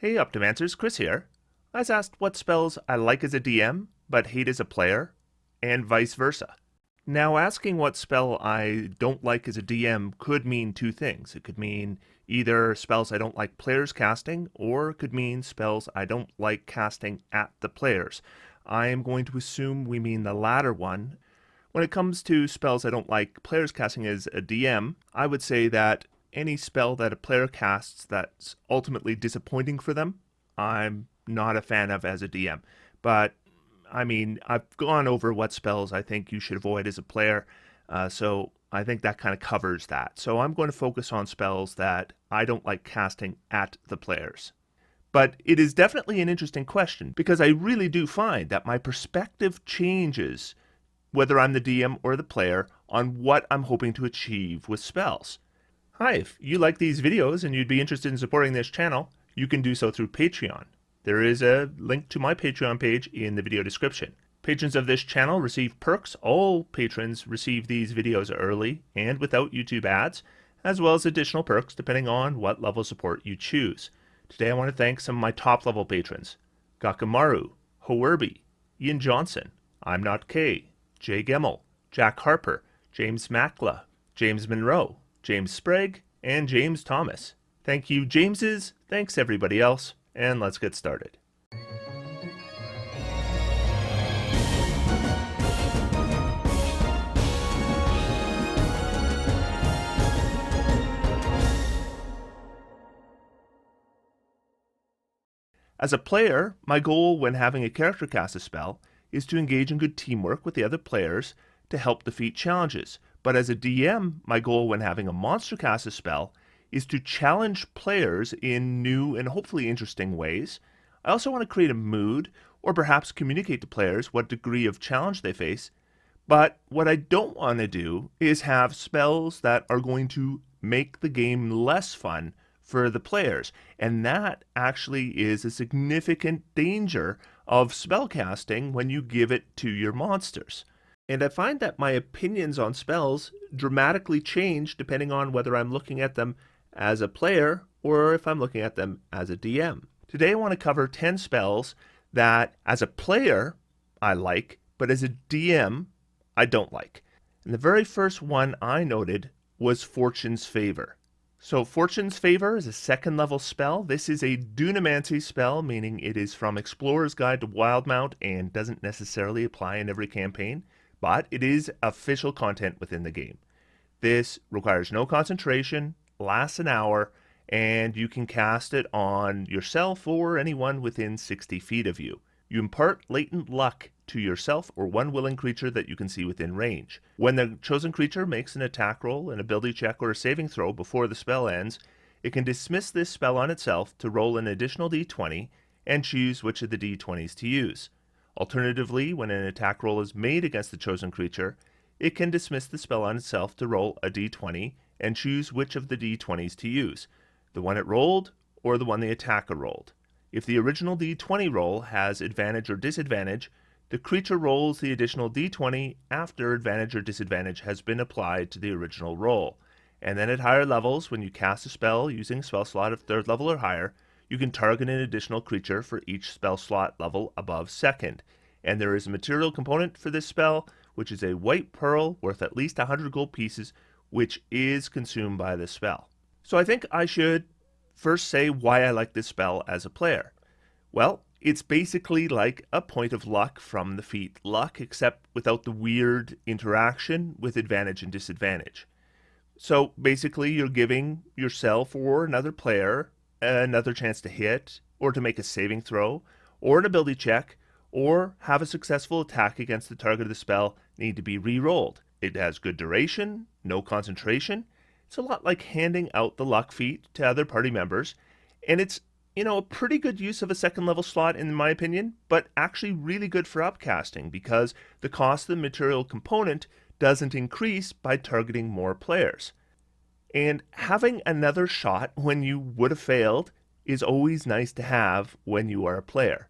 Hey Optimancers, Chris here. I was asked what spells I like as a DM, but hate as a player, and vice versa. Now, asking what spell I don't like as a DM could mean two things. It could mean either spells I don't like players casting, or it could mean spells I don't like casting at the players. I am going to assume we mean the latter one. When it comes to spells I don't like players casting as a DM, I would say that any spell that a player casts that's ultimately disappointing for them, I'm not a fan of as a DM. But I mean, I've gone over what spells I think you should avoid as a player, so I think that kind of covers that. So I'm going to focus on spells that I don't like casting at the players. But it is definitely an interesting question because I really do find that my perspective changes whether I'm the DM or the player on what I'm hoping to achieve with spells. Hi, if you like these videos and you'd be interested in supporting this channel, you can do so through Patreon. There is a link to my Patreon page in the video description. Patrons of this channel receive perks. All patrons receive these videos early and without YouTube ads, as well as additional perks depending on what level of support you choose. Today I want to thank some of my top level patrons: Gakamaru, Hoerby, Ian Johnson, I'm Not K, Jay Gemmel, Jack Harper, James Mackla, James Monroe, James Sprague, and James Thomas. Thank you, Jameses. Thanks, everybody else. And let's get started. As a player, my goal when having a character cast a spell is to engage in good teamwork with the other players to help defeat challenges. But as a DM, my goal when having a monster cast a spell is to challenge players in new and hopefully interesting ways. I also want to create a mood or perhaps communicate to players what degree of challenge they face. But what I don't want to do is have spells that are going to make the game less fun for the players. And that actually is a significant danger of spellcasting when you give it to your monsters. And I find that my opinions on spells dramatically change depending on whether I'm looking at them as a player or if I'm looking at them as a DM. Today I want to cover 10 spells that as a player I like, but as a DM I don't like. And the very first one I noted was Fortune's Favor. So Fortune's Favor is a second level spell. This is a Dunamancy spell, meaning it is from Explorer's Guide to Wildmount and doesn't necessarily apply in every campaign, but it is official content within the game. This requires no concentration, lasts an hour, and you can cast it on yourself or anyone within 60 feet of you. You impart latent luck to yourself or one willing creature that you can see within range. When the chosen creature makes an attack roll, an ability check, or a saving throw before the spell ends, it can dismiss this spell on itself to roll an additional d20 and choose which of the d20s to use. Alternatively, when an attack roll is made against the chosen creature, it can dismiss the spell on itself to roll a d20 and choose which of the d20s to use, the one it rolled or the one the attacker rolled. If the original d20 roll has advantage or disadvantage, the creature rolls the additional d20 after advantage or disadvantage has been applied to the original roll. And then at higher levels, when you cast a spell using a spell slot of 3rd level or higher, you can target an additional creature for each spell slot level above 2nd. And there is a material component for this spell, which is a white pearl worth at least 100 gold pieces, which is consumed by this spell. So I think I should first say why I like this spell as a player. Well, it's basically like a point of luck from the feat luck, except without the weird interaction with advantage and disadvantage. So basically you're giving yourself or another player another chance to hit, or to make a saving throw, or an ability check, or have a successful attack against the target of the spell need to be re-rolled. It has good duration, no concentration. It's a lot like handing out the luck feat to other party members, and it's a pretty good use of a second level slot in my opinion, but actually really good for upcasting because the cost of the material component doesn't increase by targeting more players. And having another shot when you would have failed is always nice to have when you are a player.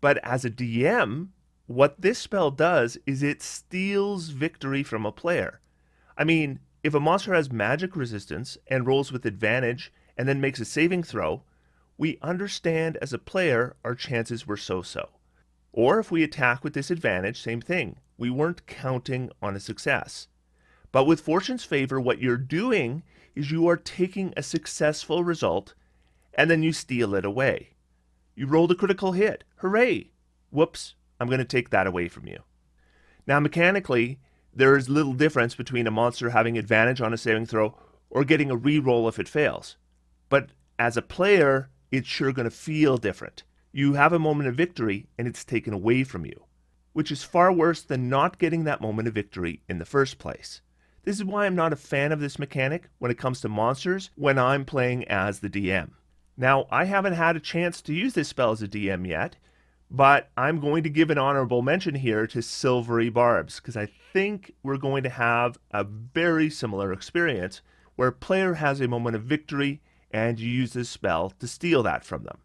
But as a DM, what this spell does is it steals victory from a player. I mean, if a monster has magic resistance and rolls with advantage and then makes a saving throw, we understand as a player our chances were so-so. Or if we attack with disadvantage, same thing. We weren't counting on a success. But with Fortune's Favor, what you're doing is you are taking a successful result and then you steal it away. You rolled a critical hit. Hooray! Whoops, I'm going to take that away from you. Now, mechanically, there is little difference between a monster having advantage on a saving throw or getting a reroll if it fails. But as a player, it's sure going to feel different. You have a moment of victory and it's taken away from you, which is far worse than not getting that moment of victory in the first place. This is why I'm not a fan of this mechanic when it comes to monsters when I'm playing as the DM. Now, I haven't had a chance to use this spell as a DM yet, but I'm going to give an honorable mention here to Silvery Barbs, because I think we're going to have a very similar experience where a player has a moment of victory and you use this spell to steal that from them.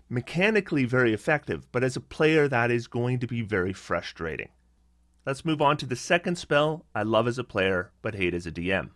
Mechanically very effective, but as a player that is going to be very frustrating. Let's move on to the second spell I love as a player but hate as a DM.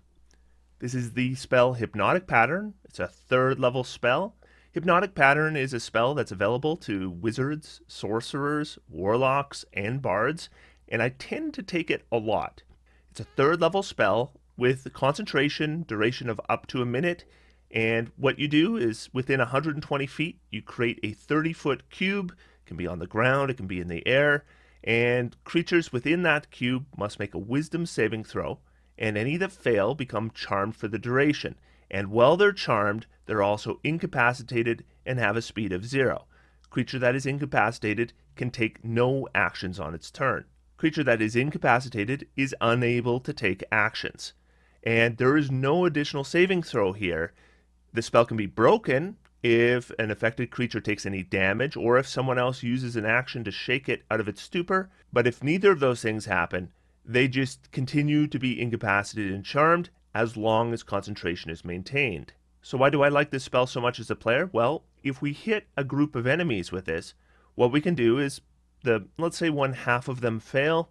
This is the spell Hypnotic Pattern. It's a 3rd level spell. Hypnotic Pattern is a spell that's available to wizards, sorcerers, warlocks, and bards, and I tend to take it a lot. It's a 3rd level spell with concentration, duration of up to a minute, and what you do is within 120 feet, you create a 30-foot cube. It can be on the ground, it can be in the air, and creatures within that cube must make a wisdom saving throw, and any that fail become charmed for the duration. And while they're charmed, they're also incapacitated and have a speed of 0. Creature that is incapacitated can take no actions on its turn. Creature that is incapacitated is unable to take actions. And there is no additional saving throw here. The spell can be broken if an affected creature takes any damage or if someone else uses an action to shake it out of its stupor. But if neither of those things happen, they just continue to be incapacitated and charmed as long as concentration is maintained. So why do I like this spell so much as a player? Well, if we hit a group of enemies with this, what we can do is, let's say 1/2 of them fail,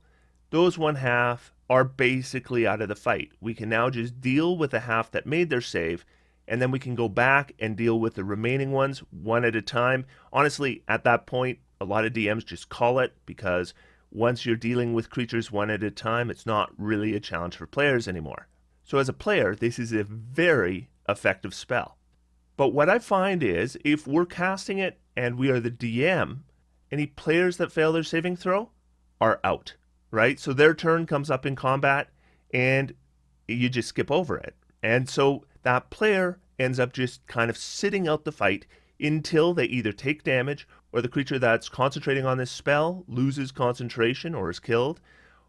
those 1/2 are basically out of the fight. We can now just deal with the half that made their save, and then we can go back and deal with the remaining ones one at a time. Honestly, at that point, a lot of DMs just call it, because once you're dealing with creatures one at a time, it's not really a challenge for players anymore. So as a player, this is a very effective spell. But what I find is, if we're casting it and we are the DM, any players that fail their saving throw are out, right? So their turn comes up in combat and you just skip over it. And so that player ends up just kind of sitting out the fight until they either take damage or the creature that's concentrating on this spell loses concentration or is killed,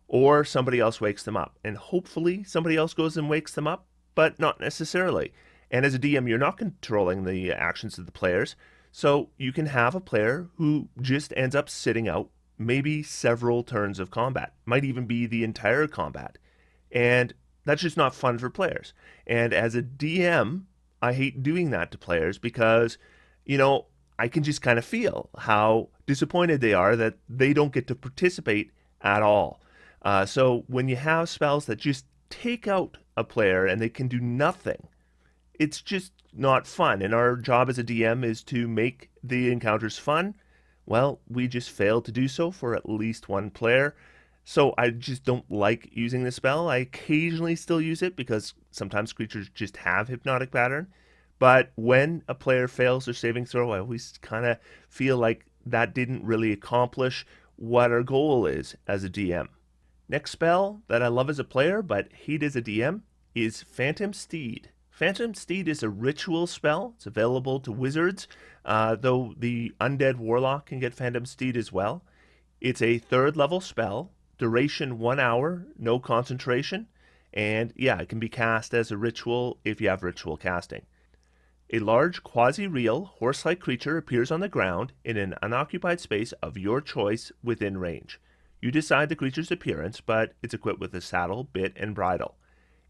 or somebody else wakes them up. And hopefully somebody else goes and wakes them up, but not necessarily. And as a DM, you're not controlling the actions of the players, so you can have a player who just ends up sitting out maybe several turns of combat, might even be the entire combat. And that's just not fun for players. And as a DM, I hate doing that to players because, I can just kind of feel how disappointed they are that they don't get to participate at all. So when you have spells that just take out a player and they can do nothing, it's just not fun. And our job as a DM is to make the encounters fun. Well, we just failed to do so for at least one player. So I just don't like using the spell. I occasionally still use it because sometimes creatures just have Hypnotic Pattern. But when a player fails their saving throw, I always kind of feel like that didn't really accomplish what our goal is as a DM. Next spell that I love as a player but hate as a DM is Phantom Steed. Phantom Steed is a ritual spell. It's available to wizards, though the undead warlock can get Phantom Steed as well. It's a 3rd level spell, duration 1 hour, no concentration, and it can be cast as a ritual if you have ritual casting. A large quasi-real horse-like creature appears on the ground in an unoccupied space of your choice within range. You decide the creature's appearance, but it's equipped with a saddle, bit, and bridle.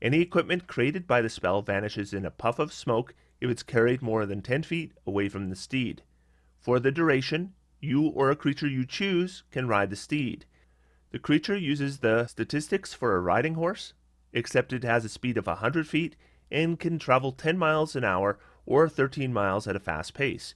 Any equipment created by the spell vanishes in a puff of smoke if it's carried more than 10 feet away from the steed. For the duration, you or a creature you choose can ride the steed. The creature uses the statistics for a riding horse, except it has a speed of 100 feet and can travel 10 miles an hour or 13 miles at a fast pace.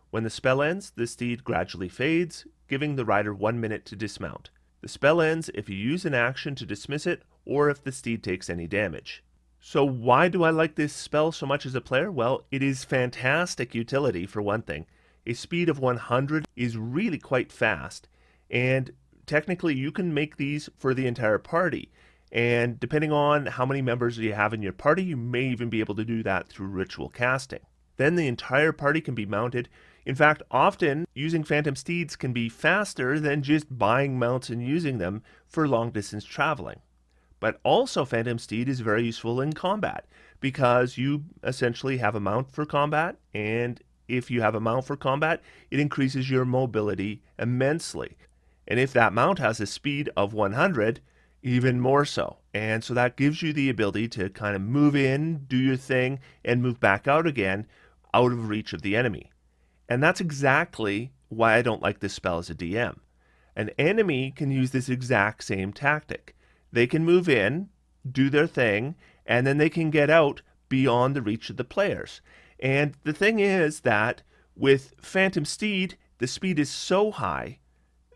When the spell ends, the steed gradually fades, giving the rider 1 minute to dismount. The spell ends if you use an action to dismiss it or if the steed takes any damage. So why do I like this spell so much as a player? Well, it is fantastic utility for one thing. A speed of 100 is really quite fast, and technically you can make these for the entire party. And depending on how many members you have in your party, you may even be able to do that through ritual casting. Then the entire party can be mounted. In fact, often using Phantom Steeds can be faster than just buying mounts and using them for long distance traveling. But also Phantom Steed is very useful in combat because you essentially have a mount for combat, and if you have a mount for combat, it increases your mobility immensely. And if that mount has a speed of 100, even more so. And so that gives you the ability to kind of move in, do your thing, and move back out again, out of reach of the enemy. And that's exactly why I don't like this spell as a DM. An enemy can use this exact same tactic. They can move in, do their thing, and then they can get out beyond the reach of the players. And the thing is that with Phantom Steed, the speed is so high,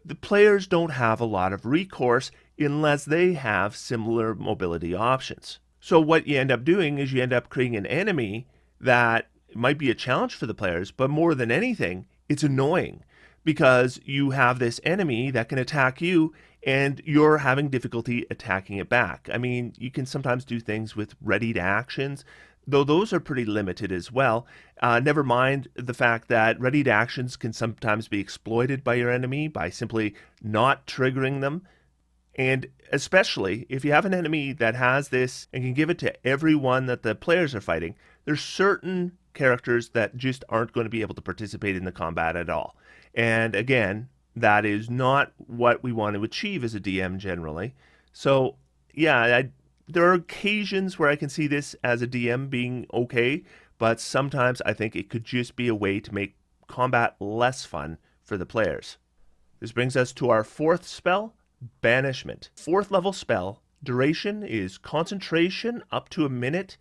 the players don't have a lot of recourse unless they have similar mobility options. So what you end up doing is you end up creating an enemy that might be a challenge for the players, but more than anything, it's annoying because you have this enemy that can attack you and you're having difficulty attacking it back. I mean, you can sometimes do things with readied actions, though those are pretty limited as well. Never mind the fact that readied actions can sometimes be exploited by your enemy by simply not triggering them. And especially if you have an enemy that has this and can give it to everyone that the players are fighting, there's certain characters that just aren't going to be able to participate in the combat at all. And again, that is not what we want to achieve as a DM generally. So yeah, there are occasions where I can see this as a DM being okay, but sometimes I think it could just be a way to make combat less fun for the players. This brings us to our fourth spell, Banishment. 4th level spell. Duration is concentration up to a minute,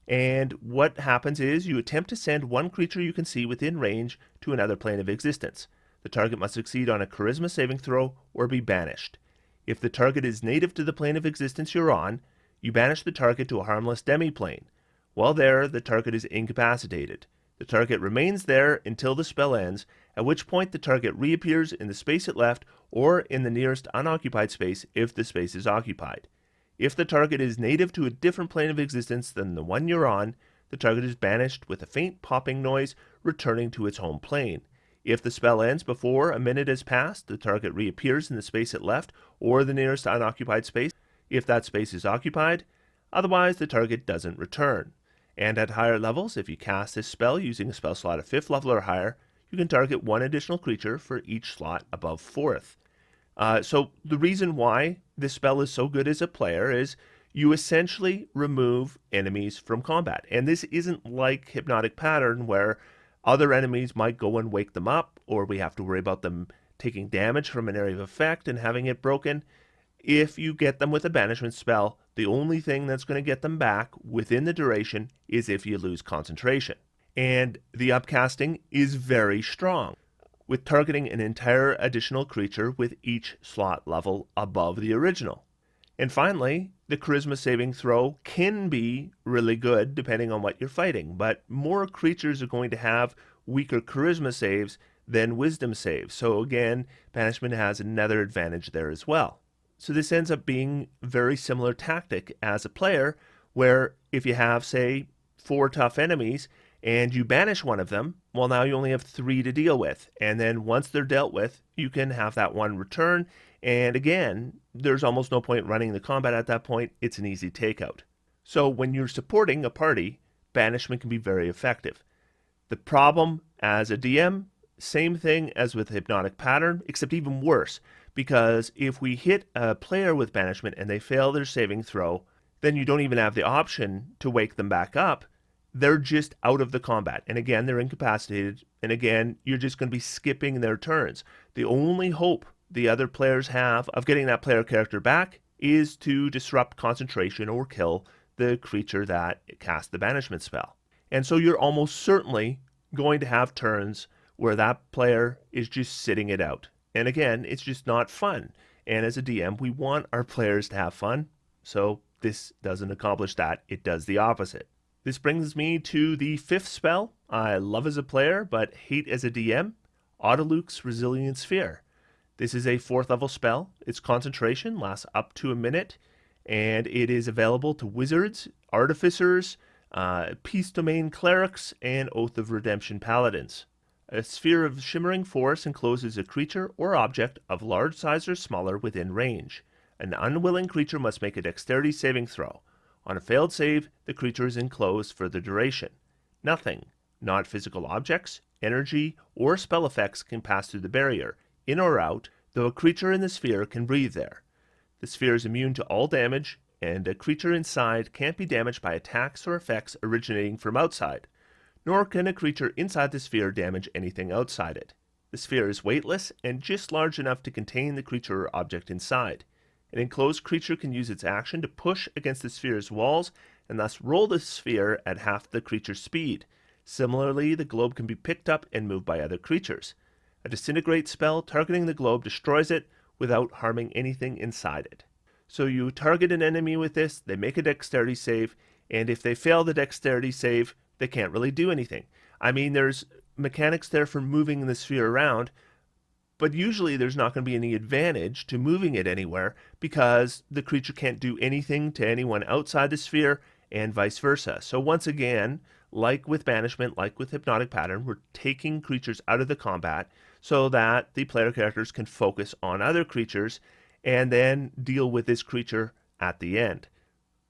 and what happens is you attempt to send one creature you can see within range to another plane of existence. The target must succeed on a charisma saving throw or be banished. If the target is native to the plane of existence you're on, you banish the target to a harmless demi-plane. While there, the target is incapacitated. The target remains there until the spell ends, at which point the target reappears in the space it left or in the nearest unoccupied space if the space is occupied. If the target is native to a different plane of existence than the one you're on, the target is banished with a faint popping noise, returning to its home plane. If the spell ends before a minute has passed, the target reappears in the space it left or the nearest unoccupied space if that space is occupied. Otherwise, the target doesn't return. And at higher levels, if you cast this spell using a spell slot of 5th level or higher, you can target one additional creature for each slot above 4th. So the reason why this spell is so good as a player is you essentially remove enemies from combat. And this isn't like Hypnotic Pattern where other enemies might go and wake them up, or we have to worry about them taking damage from an area of effect and having it broken. If you get them with a banishment spell, the only thing that's going to get them back within the duration is if you lose concentration. And the upcasting is very strong, with targeting an entire additional creature with each slot level above the original. And finally, the charisma saving throw can be really good depending on what you're fighting, but more creatures are going to have weaker charisma saves than wisdom saves. So again, Banishment has another advantage there as well. So this ends up being a very similar tactic as a player, where if you have, say, 4 tough enemies and you banish one of them, well, now you only have 3 to deal with. And then once they're dealt with, you can have that one return. And again, there's almost no point running the combat at that point. It's an easy takeout. So when you're supporting a party, Banishment can be very effective. The problem as a DM, same thing as with Hypnotic Pattern, except even worse. Because if we hit a player with Banishment and they fail their saving throw, then you don't even have the option to wake them back up. They're just out of the combat. And again, they're incapacitated. And again, you're just going to be skipping their turns. The only hope the other players have of getting that player character back is to disrupt concentration or kill the creature that cast the Banishment spell. And so you're almost certainly going to have turns where that player is just sitting it out. And again, it's just not fun. And as a DM, we want our players to have fun. So this doesn't accomplish that. It does the opposite. This brings me to the fifth spell I love as a player, but hate as a DM, Otiluke's Resilient Sphere. This is a 4th level spell. Its concentration lasts up to a minute, and it is available to wizards, artificers, Peace Domain clerics, and Oath of Redemption paladins. A sphere of shimmering force encloses a creature or object of large size or smaller within range. An unwilling creature must make a dexterity saving throw. On a failed save, the creature is enclosed for the duration. Nothing, not physical objects, energy, or spell effects can pass through the barrier, in or out, though a creature in the sphere can breathe there. The sphere is immune to all damage, and a creature inside can't be damaged by attacks or effects originating from outside, nor can a creature inside the sphere damage anything outside it. The sphere is weightless and just large enough to contain the creature or object inside. An enclosed creature can use its action to push against the sphere's walls and thus roll the sphere at half the creature's speed. Similarly, the globe can be picked up and moved by other creatures. A disintegrate spell targeting the globe destroys it without harming anything inside it. So you target an enemy with this, they make a dexterity save, and if they fail the dexterity save, they can't really do anything. I mean, there's mechanics there for moving the sphere around, but usually there's not going to be any advantage to moving it anywhere because the creature can't do anything to anyone outside the sphere and vice versa. So once again, like with Banishment, like with Hypnotic Pattern, we're taking creatures out of the combat so that the player characters can focus on other creatures and then deal with this creature at the end.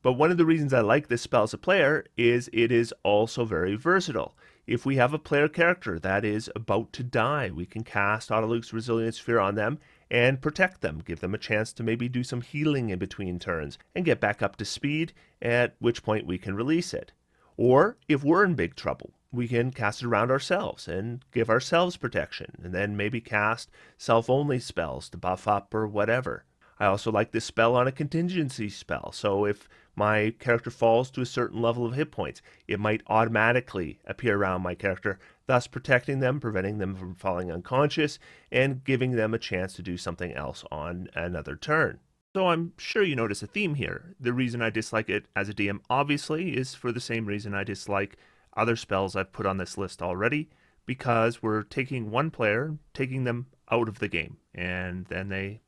But one of the reasons I like this spell as a player is it is also very versatile. If we have a player character that is about to die, we can cast Otiluke's Resilient Sphere on them and protect them, give them a chance to maybe do some healing in between turns and get back up to speed, at which point we can release it. Or if we're in big trouble, we can cast it around ourselves and give ourselves protection, and then maybe cast self-only spells to buff up or whatever. I also like this spell on a contingency spell, so if my character falls to a certain level of hit points, it might automatically appear around my character, thus protecting them, preventing them from falling unconscious, and giving them a chance to do something else on another turn. So I'm sure you notice a theme here. The reason I dislike it as a DM, obviously, is for the same reason I dislike other spells I've put on this list already, because we're taking one player, taking them out of the game, and then they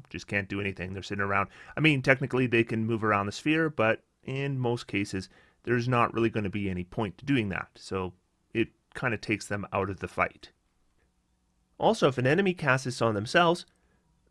just can't do anything. They're sitting around. I mean, technically they can move around the sphere, but in most cases, there's not really going to be any point to doing that. So it kind of takes them out of the fight. Also, if an enemy casts this on themselves,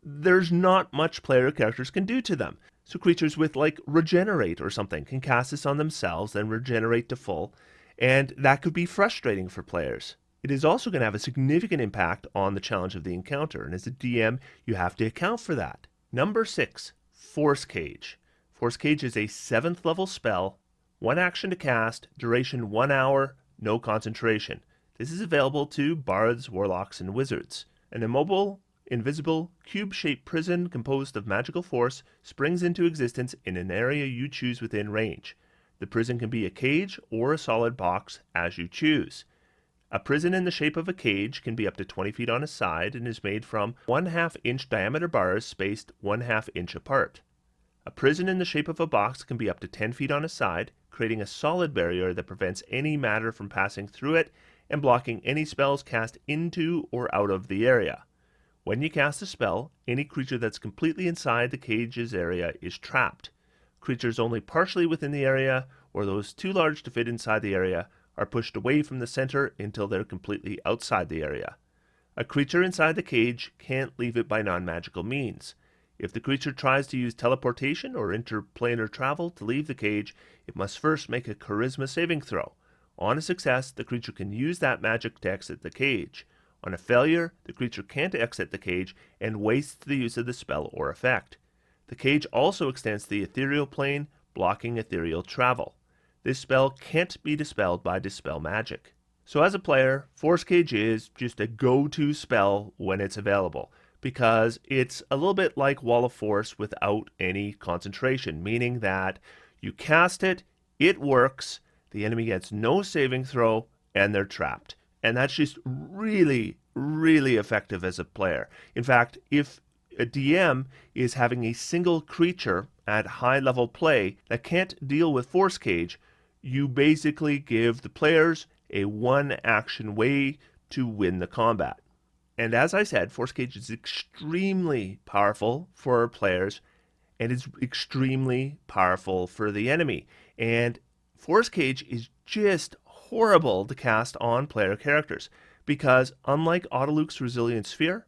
there's not much player characters can do to them. So creatures with like regenerate or something can cast this on themselves, then regenerate to full, and that could be frustrating for players. It is also going to have a significant impact on the challenge of the encounter, and as a DM, you have to account for that. Number 6, Forcecage. Forcecage is a 7th level spell, 1 action to cast, duration 1 hour, no concentration. This is available to bards, warlocks, and wizards. An immobile, invisible, cube-shaped prison composed of magical force springs into existence in an area you choose within range. The prison can be a cage or a solid box, as you choose. A prison in the shape of a cage can be up to 20 feet on a side and is made from 1/2 inch diameter bars spaced 1/2 inch apart. A prison in the shape of a box can be up to 10 feet on a side, creating a solid barrier that prevents any matter from passing through it and blocking any spells cast into or out of the area. When you cast a spell, any creature that's completely inside the cage's area is trapped. Creatures only partially within the area, or those too large to fit inside the area, are pushed away from the center until they're completely outside the area. A creature inside the cage can't leave it by non-magical means. If the creature tries to use teleportation or interplanar travel to leave the cage, it must first make a charisma saving throw. On a success, the creature can use that magic to exit the cage. On a failure, the creature can't exit the cage and wastes the use of the spell or effect. The cage also extends to the ethereal plane, blocking ethereal travel. This spell can't be dispelled by Dispel Magic. So as a player, Forcecage is just a go-to spell when it's available, because it's a little bit like Wall of Force without any concentration, meaning that you cast it, it works, the enemy gets no saving throw, and they're trapped. And that's just really, really effective as a player. In fact, if a DM is having a single creature at high level play that can't deal with Forcecage, you basically give the players a one action way to win the combat. And as I said, Forcecage is extremely powerful for players and is extremely powerful for the enemy. And Forcecage is just horrible to cast on player characters because, unlike Otiluke's Resilient Sphere,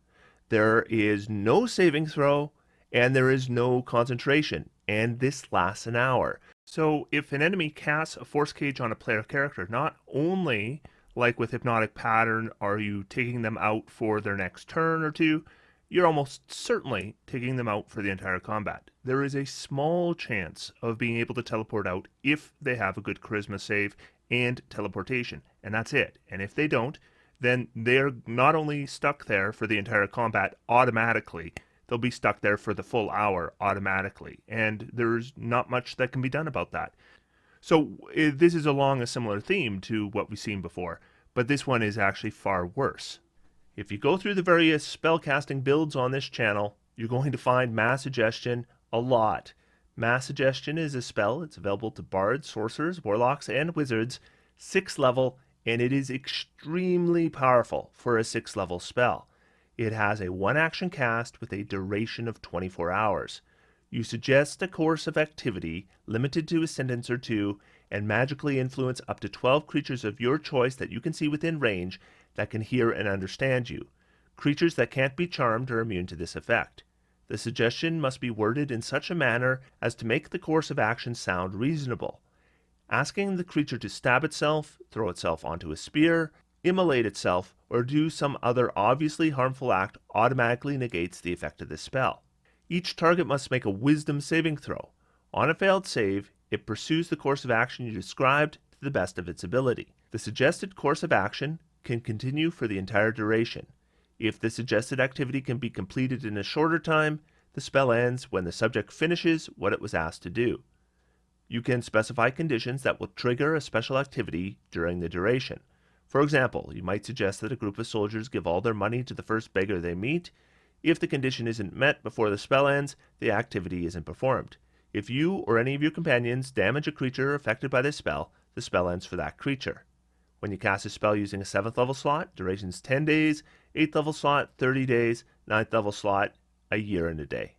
there is no saving throw and there is no concentration, and this lasts an hour. So if an enemy casts a Forcecage on a player character, not only like with Hypnotic Pattern are you taking them out for their next turn or two, you're almost certainly taking them out for the entire combat. There is a small chance of being able to teleport out if they have a good charisma save and teleportation, and that's it. And if they don't, then they're not only stuck there for the entire combat automatically, they'll be stuck there for the full hour automatically, and there's not much that can be done about that. So this is along a similar theme to what we've seen before, but this one is actually far worse. If you go through the various spellcasting builds on this channel, you're going to find Mass Suggestion a lot. Mass Suggestion is a spell. It's available to bards, sorcerers, warlocks, and wizards, 6th level, and it is extremely powerful for a 6th level spell. It has a one-action cast with a duration of 24 hours. You suggest a course of activity limited to a sentence or two and magically influence up to 12 creatures of your choice that you can see within range that can hear and understand you. Creatures that can't be charmed are immune to this effect. The suggestion must be worded in such a manner as to make the course of action sound reasonable. Asking the creature to stab itself, throw itself onto a spear, immolate itself, or do some other obviously harmful act automatically negates the effect of this spell. Each target must make a wisdom saving throw. On a failed save, it pursues the course of action you described to the best of its ability. The suggested course of action can continue for the entire duration. If the suggested activity can be completed in a shorter time, the spell ends when the subject finishes what it was asked to do. You can specify conditions that will trigger a special activity during the duration. For example, you might suggest that a group of soldiers give all their money to the first beggar they meet. If the condition isn't met before the spell ends, the activity isn't performed. If you or any of your companions damage a creature affected by this spell, the spell ends for that creature. When you cast a spell using a 7th level slot, duration is 10 days, 8th level slot, 30 days, 9th level slot, a year and a day.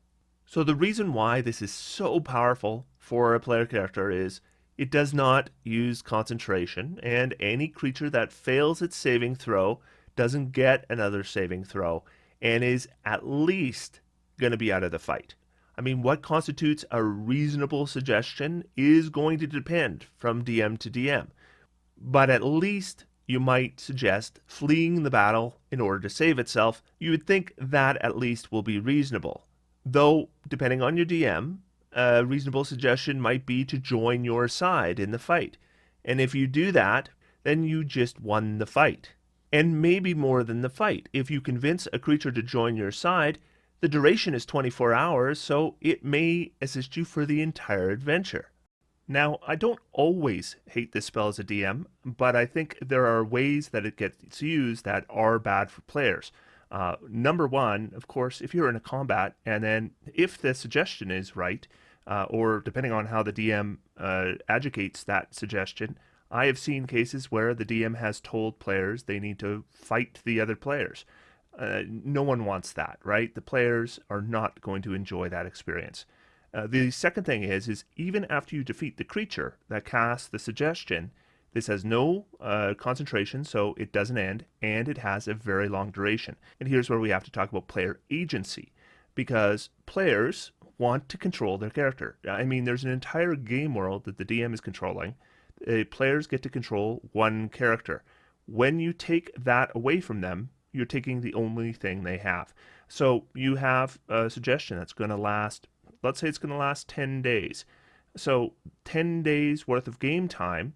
So the reason why this is so powerful for a player character is it does not use concentration, and any creature that fails its saving throw doesn't get another saving throw and is at least going to be out of the fight. I mean, what constitutes a reasonable suggestion is going to depend from DM to DM. But at least you might suggest fleeing the battle in order to save itself. You would think that at least will be reasonable. Though, depending on your DM, a reasonable suggestion might be to join your side in the fight. And if you do that, then you just won the fight. And maybe more than the fight. If you convince a creature to join your side, the duration is 24 hours, so it may assist you for the entire adventure. Now, I don't always hate this spell as a DM, but I think there are ways that it gets used that are bad for players. Number one, of course, if you're in a combat, and then if the suggestion is right, or depending on how the DM adjudicates that suggestion, I have seen cases where the DM has told players they need to fight the other players. No one wants that, right? The players are not going to enjoy that experience. The second thing is even after you defeat the creature that casts the suggestion, this has no concentration, so it doesn't end, and it has a very long duration. And here's where we have to talk about player agency, because players want to control their character. I mean, there's an entire game world that the DM is controlling. Players get to control one character. When you take that away from them, you're taking the only thing they have. So you have a suggestion that's going to last, let's say it's going to last 10 days. So 10 days worth of game time,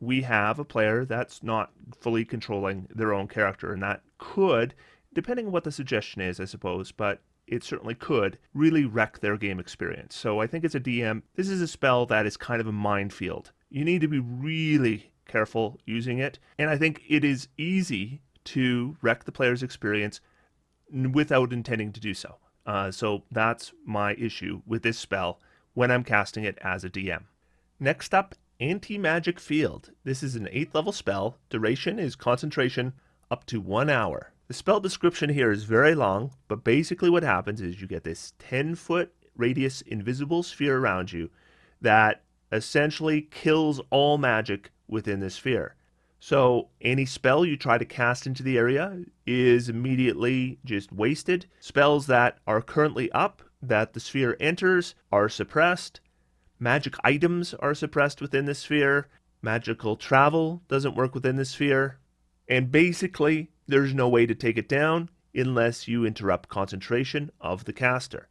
we have a player that's not fully controlling their own character, and that could, depending on what the suggestion is, I suppose, but it certainly could really wreck their game experience. So I think as a DM, this is a spell that is kind of a minefield. you need to be really careful using it. And I think it is easy to wreck the player's experience without intending to do so. So that's my issue with this spell when I'm casting it as a DM. Next up, Antimagic Field. This is an 8th level spell. Duration is concentration up to 1 hour. The spell description here is very long, but basically what happens is you get this 10-foot radius invisible sphere around you that essentially kills all magic within the sphere. So any spell you try to cast into the area is immediately just wasted. Spells that are currently up, that the sphere enters, are suppressed. Magic items are suppressed within the sphere. Magical travel doesn't work within the sphere. And basically, there's no way to take it down unless you interrupt concentration of the caster.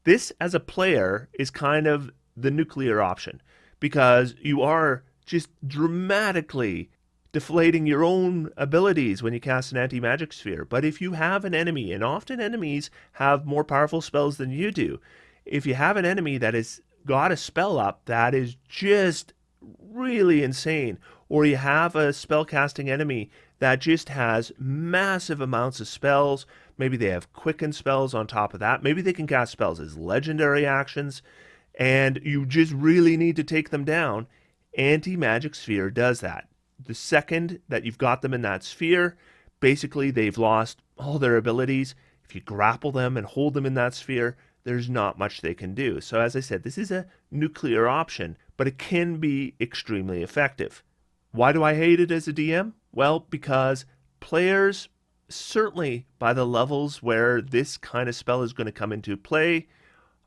This, as a player, is kind of the nuclear option because you are just dramatically deflating your own abilities when you cast an anti-magic sphere. But if you have an enemy, and often enemies have more powerful spells than you do, if you have an enemy that has got a spell up that is just really insane, or you have a spellcasting enemy that just has massive amounts of spells, maybe they have quicken spells on top of that, maybe they can cast spells as legendary actions, and you just really need to take them down, Anti-Magic Sphere does that. The second that you've got them in that sphere, basically they've lost all their abilities. If you grapple them and hold them in that sphere, there's not much they can do. So as I said, this is a nuclear option, but it can be extremely effective. Why do I hate it as a DM? Well, because players, certainly by the levels where this kind of spell is going to come into play,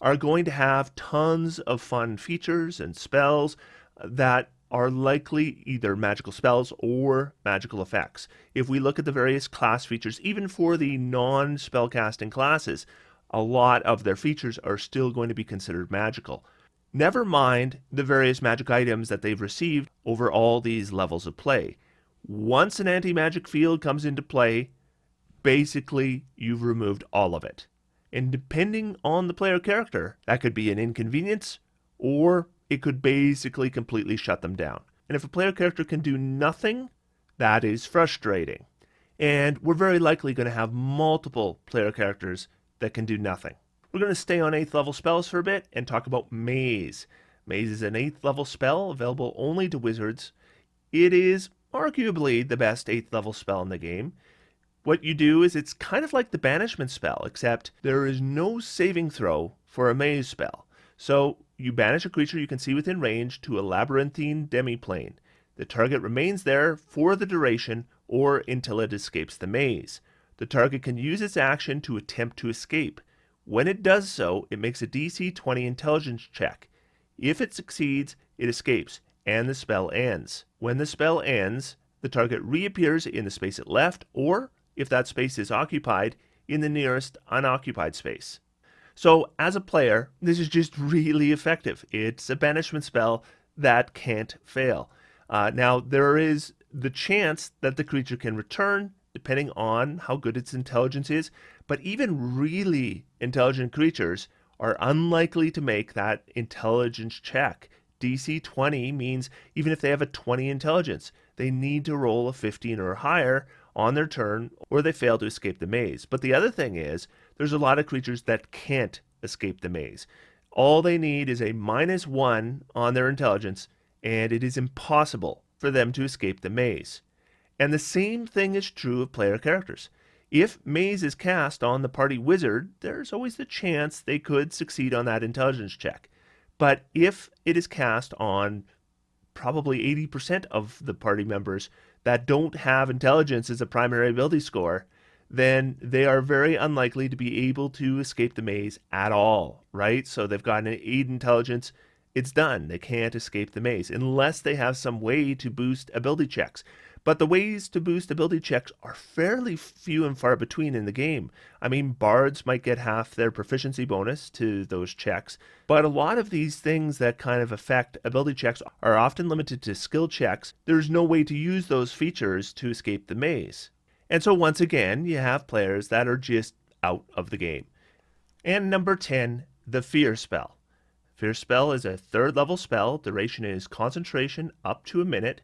are going to have tons of fun features and spells that are likely either magical spells or magical effects. If we look at the various class features, even for the non-spellcasting classes, a lot of their features are still going to be considered magical. Never mind the various magic items that they've received over all these levels of play. Once an anti-magic field comes into play, basically you've removed all of it. And depending on the player character, that could be an inconvenience, or it could basically completely shut them down. And if a player character can do nothing, that is frustrating. And we're very likely going to have multiple player characters that can do nothing. We're going to stay on 8th level spells for a bit and talk about Maze. Maze is an 8th level spell available only to wizards. It is arguably the best 8th level spell in the game. What you do is it's kind of like the Banishment spell, except there is no saving throw for a Maze spell. So you banish a creature you can see within range to a labyrinthine demiplane. The target remains there for the duration or until it escapes the maze. The target can use its action to attempt to escape. When it does so, it makes a DC 20 intelligence check. If it succeeds, it escapes, and the spell ends. When the spell ends, the target reappears in the space it left, or, if that space is occupied, in the nearest unoccupied space. So, as a player, this is just really effective. It's a banishment spell that can't fail. Now, there is the chance that the creature can return, depending on how good its intelligence is, but even really intelligent creatures are unlikely to make that intelligence check. DC 20 means even if they have a 20 intelligence, they need to roll a 15 or higher on their turn, or they fail to escape the maze. But the other thing is, there's a lot of creatures that can't escape the maze. All they need is a -1 on their intelligence, and it is impossible for them to escape the maze. And the same thing is true of player characters. If maze is cast on the party wizard, there's always the chance they could succeed on that intelligence check. But if it is cast on probably 80% of the party members that don't have intelligence as a primary ability score, then they are very unlikely to be able to escape the maze at all, right? So they've got an 8 intelligence, it's done. They can't escape the maze unless they have some way to boost ability checks. But the ways to boost ability checks are fairly few and far between in the game. I mean, bards might get half their proficiency bonus to those checks, but a lot of these things that kind of affect ability checks are often limited to skill checks. There's no way to use those features to escape the maze. And so once again, you have players that are just out of the game. And number 10, the Fear spell. Fear spell is a 3rd level spell. Duration is concentration up to a minute,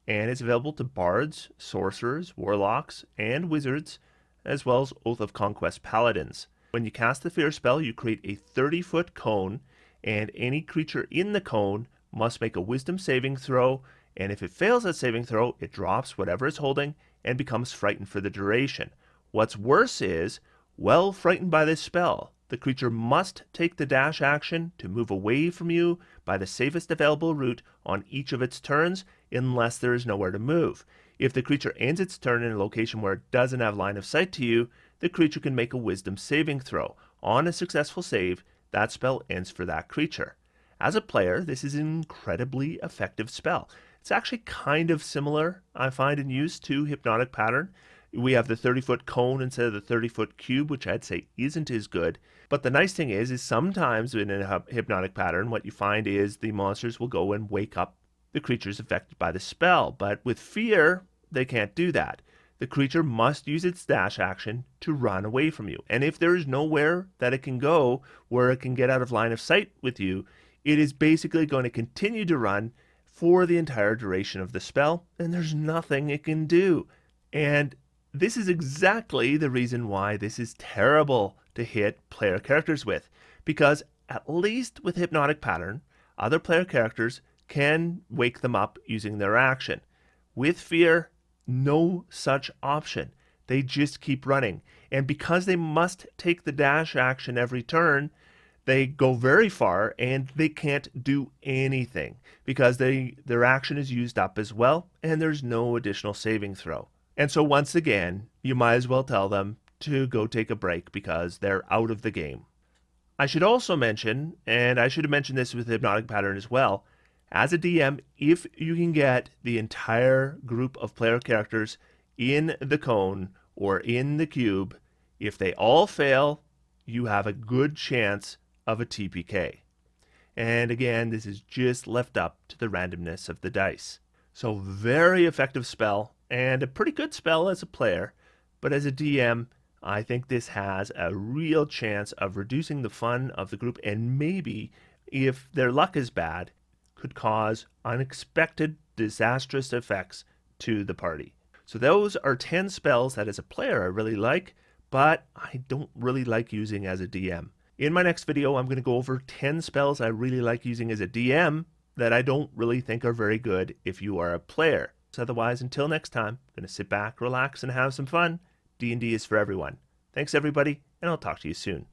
and it's available to bards, sorcerers, warlocks, and wizards, as well as Oath of Conquest paladins. When you cast the fear spell, you create a 30-foot cone, and any creature in the cone must make a wisdom saving throw, and if it fails that saving throw, it drops whatever it's holding and becomes frightened for the duration. What's worse is, while frightened by this spell, the creature must take the dash action to move away from you by the safest available route on each of its turns, unless there is nowhere to move. If the creature ends its turn in a location where it doesn't have line of sight to you, the creature can make a wisdom saving throw. On a successful save, that spell ends for that creature. As a player, this is an incredibly effective spell. It's actually kind of similar, I find, in use to Hypnotic Pattern. We have the 30-foot cone instead of the 30-foot cube, which I'd say isn't as good. But the nice thing is sometimes in a Hypnotic Pattern, what you find is the monsters will go and wake up the creatures affected by the spell. But with Fear, they can't do that. The creature must use its dash action to run away from you. And if there is nowhere that it can go where it can get out of line of sight with you, it is basically going to continue to run for the entire duration of the spell, and there's nothing it can do. And this is exactly the reason why this is terrible to hit player characters with, because at least with Hypnotic Pattern, other player characters can wake them up using their action. With Fear, no such option. They just keep running. And because they must take the dash action every turn, they go very far and they can't do anything because their action is used up as well, and there's no additional saving throw. And so once again, you might as well tell them to go take a break because they're out of the game. I should also mention, and I should have mentioned this with Hypnotic Pattern as well, as a DM, if you can get the entire group of player characters in the cone or in the cube, if they all fail, you have a good chance of a TPK. And again, this is just left up to the randomness of the dice. So very effective spell, and a pretty good spell as a player, but as a DM, I think this has a real chance of reducing the fun of the group, and maybe, if their luck is bad, could cause unexpected disastrous effects to the party. So those are 10 spells that as a player I really like, but I don't really like using as a DM. In my next video, I'm going to go over 10 spells I really like using as a DM that I don't really think are very good if you are a player. So otherwise, until next time, I'm going to sit back, relax, and have some fun. D&D is for everyone. Thanks, everybody, and I'll talk to you soon.